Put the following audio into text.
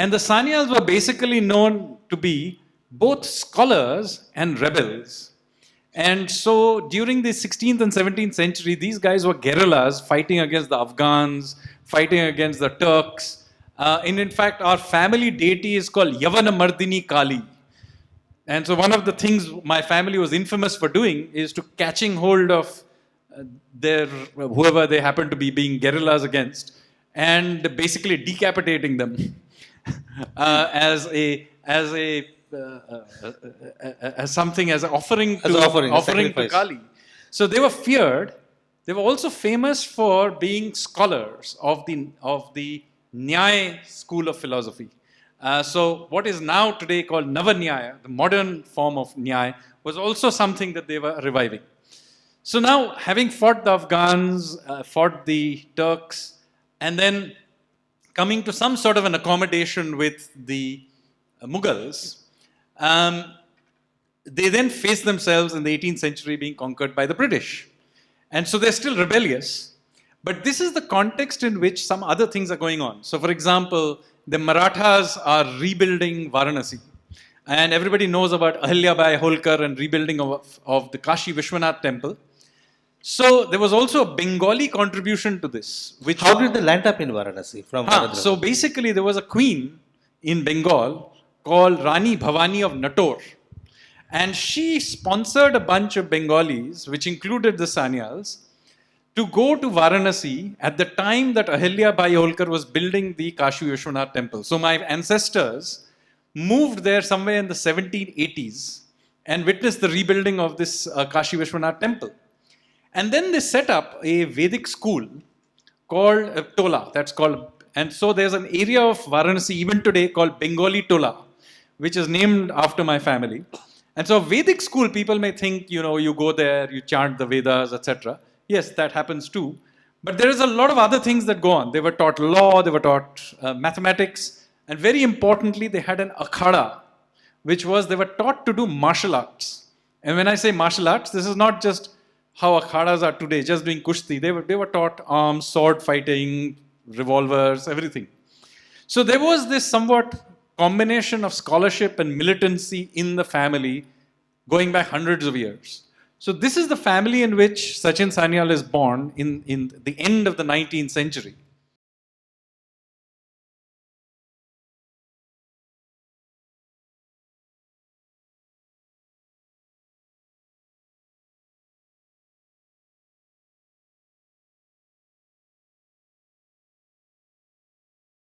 And the Sanyals were basically known to be both scholars and rebels. And so during the 16th and 17th century, these guys were guerrillas fighting against the Afghans, fighting against the Turks. And in fact, our family deity is called Yavana Mardini Kali. And so one of the things my family was infamous for doing is to catching hold of whoever they happened to be being guerrillas against and basically decapitating them as something, as an offering to Kali. So they were feared. They were also famous for being scholars of the Nyaya school of philosophy. So what is now today called Nava-Nyaya, the modern form of Nyaya, was also something that they were reviving. So now, having fought the Afghans, fought the Turks, and then coming to some sort of an accommodation with the Mughals, they then faced themselves in the 18th century being conquered by the British. And so they're still rebellious. But this is the context in which some other things are going on. So for example, the Marathas are rebuilding Varanasi. And everybody knows about Ahilyabai Holkar and rebuilding of the Kashi Vishwanath temple. So there was also a Bengali contribution to this. How did they land up in Varanasi from Varanasi? So basically there was a queen in Bengal called Rani Bhavani of Nator. And she sponsored a bunch of Bengalis, which included the Sanyals, to go to Varanasi at the time that Ahilya Bai Holkar was building the Kashi Vishwanath temple. So my ancestors moved there somewhere in the 1780s and witnessed the rebuilding of this Kashi Vishwanath temple. And then they set up a Vedic school called Tola. And so there's an area of Varanasi even today called Bengali Tola, which is named after my family. And so Vedic school, people may think, you go there, you chant the Vedas, etc. Yes, that happens too. But there is a lot of other things that go on. They were taught law, they were taught mathematics, and very importantly, they had an akhada, which was they were taught to do martial arts. And when I say martial arts, this is not just how akhadas are today, just doing kushti. They were taught arms, sword fighting, revolvers, everything. So there was this somewhat combination of scholarship and militancy in the family going back hundreds of years. So this is the family in which Sachin Sanyal is born in the end of the 19th century.